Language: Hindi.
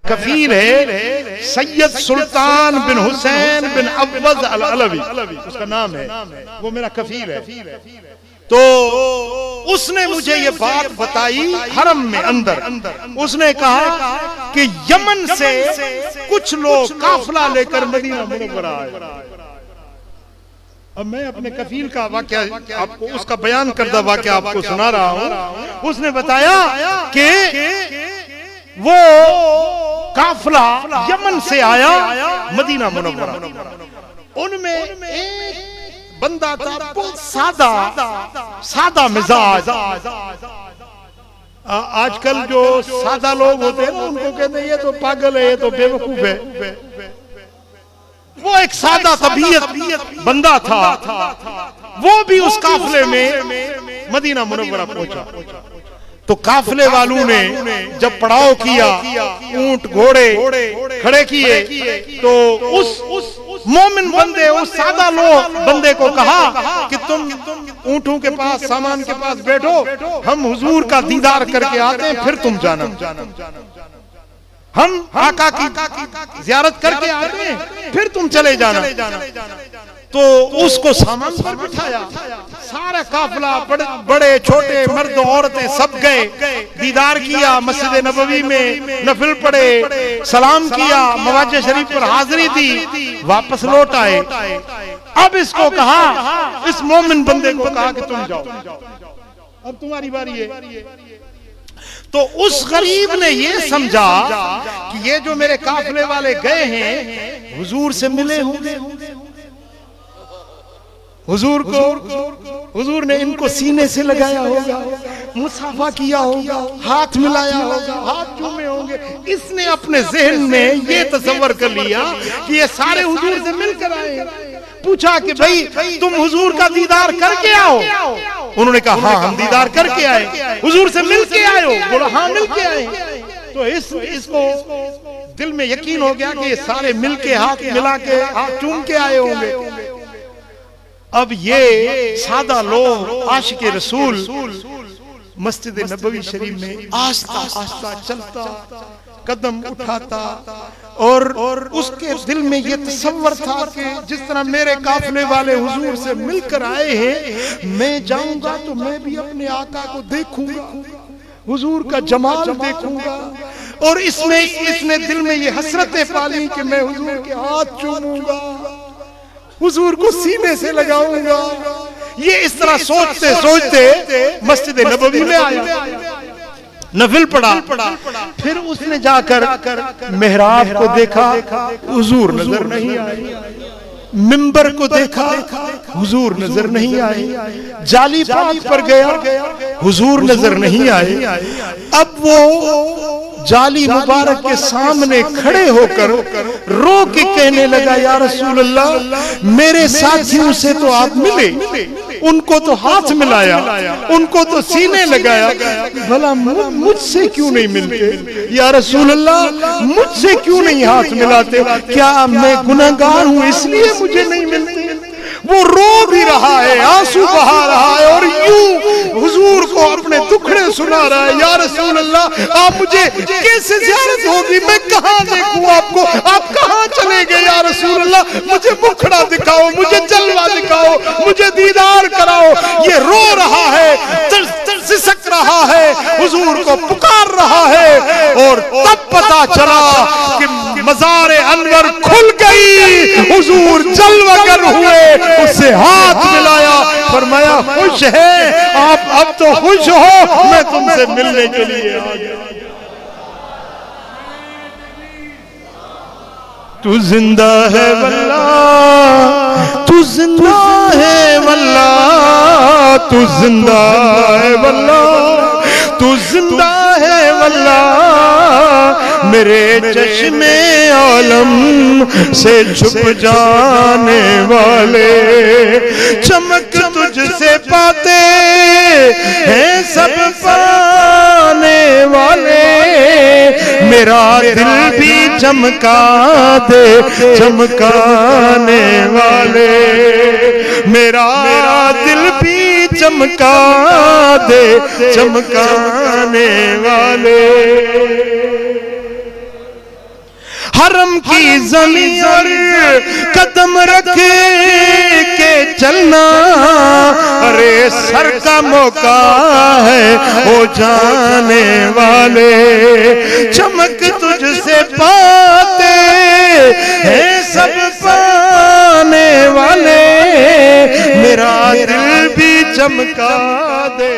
कफील है सैयद सुल्तान बिन हुसैन बिन अव्वज अल अलवी, उसका नाम है, वो मेरा कफील है। तो उसने मुझे ये बात बताई हरम में अंदर। उसने कहा कि यमन से कुछ लोग काफिला लेकर मदीना मुनव्वरा आए। अब मैं अपने कफील का वाकया आपको, उसका बयान करदा वाकया आपको सुना रहा हूं। उसने बताया कि वो काफिला यमन से आया मदीना मुनव्वरा। उनमें एक बंदा था बहुत सादा मिजाज। आजकल जो सादा लोग होते हैं ना, उनको कहते हैं ये तो पागल है, ये तो बेवकूफ है। वो एक सादा तबीयत बंदा था। वो भी उस काफिले में मदीना मुनव्वरा पहुंचा। तो काफिले वालों ने जब पड़ाव किया, ऊंट घोड़े खड़े किए, तो उस मोमिन बंदे, उस सादा लोग बंदे को कहा कि तुम ऊंटों के पास, सामान के पास बैठो, हम हुजूर का दीदार करके आते हैं, फिर तुम जाना। हम आका की ज़ियारत करके आते हैं, फिर तुम चले जाना। तो उसको सामान पर बिठाया। सारा काफिला, बड़े छोटे, मर्द औरतें सब गए, दीदार किया, मस्जिद नबवी में नफिल पढ़े, सलाम किया, मवाजे शरीफ पर हाजिरी दी, वापस लौट आए। अब इसको कहा, इस मोमिन बंदे को कहा कि तुम जाओ, अब तुम्हारी बारी है। तो उस गरीब ने ये समझा कि ये जो मेरे काफिले वाले गए हैं, हुजूर से मिले होंगे, हुजूर ने इनको सीने से लगाया होगा, मुसाफा किया होगा, हाथ मिलाया होगा, हाथ चूमे होंगे। इसने अपने जहन में ये तसव्वुर कर लिया कि ये सारे हुजूर से मिलकर आए। पूछा कि भाई तुम हुजूर का दीदार करके आओ? उन्होंने कहा हाँ, हम दीदार करके आए। हुजूर से मिल के आए हो? बोला हाँ, मिल के आए। तो इसको दिल में यकीन हो गया कि ये सारे मिल के, हाथ मिला के, हाथ चूम के आए होंगे। अब ये सादा लोग आशिक़े रसूल मस्जिद नबवी शरीफ में आस्ता आस्ता चलता, कदम उठाता, और उसके दिल में ये तसव्वुर था कि जिस तरह मेरे काफिले वाले हुजूर से मिलकर आए हैं, मैं जाऊंगा तो मैं भी अपने आका को देखूंगा, हुजूर का जमाल देखूंगा। और इसने दिल में ये हसरतें पाली कि मैं हुजूर के हाथ चूमूंगा, हुजूर को सीने से लगाऊंगा। ये इस तरह सोचते सोचते मस्जिद नबवी में आया, नफिल पढ़ा। फिर उसने जाकर मेहराब को देखा, हुजूर नजर नहीं आए। मिंबर को देखा, हुजूर नजर नहीं आए। जाली पाक पर गया, हुजूर नजर नहीं आए। अब वो जाली मुबारक के सामने खड़े होकर रो के कहने लगा, या रसूल अल्लाह, मेरे साथियों से तो आप मिले, उनको तो हाथ मिलाया, उनको तो सीने लगाया, भला मुझसे क्यों नहीं मिलते? या रसूल अल्लाह, मुझसे क्यों नहीं हाथ मिलाते? क्या मैं गुनहगार हूं इसलिए मुझे नहीं मिलते? वो रो भी रहा है, आंसू बहा रहा है, और यूं हुजूर को अपने दुखड़े सुना रहा है। या रसूल अल्लाह, आप मुझे कैसे ज़ियारत होगी? मैं कहाँ देखूं आपको? आप कहाँ चले गए? या रसूल अल्लाह, मुझे मुखड़ा दिखाओ, मुझे जलवा दिखाओ, मुझे दीदार कराओ। ये रो रहा है, सिसक रहा है, हुजूर को पुकार रहा है। और तब पता चला कि मज़ार अनवर खुल गई, हुजूर जलवागर हुए, उससे हाथ मिलाया, फरमाया खुश है आप? अब तो खुश हो, मैं तुमसे मिलने के लिए आ गया। तू जिंदा है वल्लाह, तू जिंदा है वल्लाह, तू जिंदा है वल्लाह, तू जिंदा है वल्लाह, मेरे चश्मे आलम से छुप जाने वाले, चमक तुझसे पाते हैं सब पाने वाले, मेरा दिल भी चमका दे चमकाने वाले, मेरा दिल भी चमका दे चमकाने वाले। हरम की ज़मीन और कदम रख के चलना, अरे सर का मौका है ओ जाने वाले, चमक तुझसे पाते हैं सब पाने वाले, मेरा दिल भी चमका दे।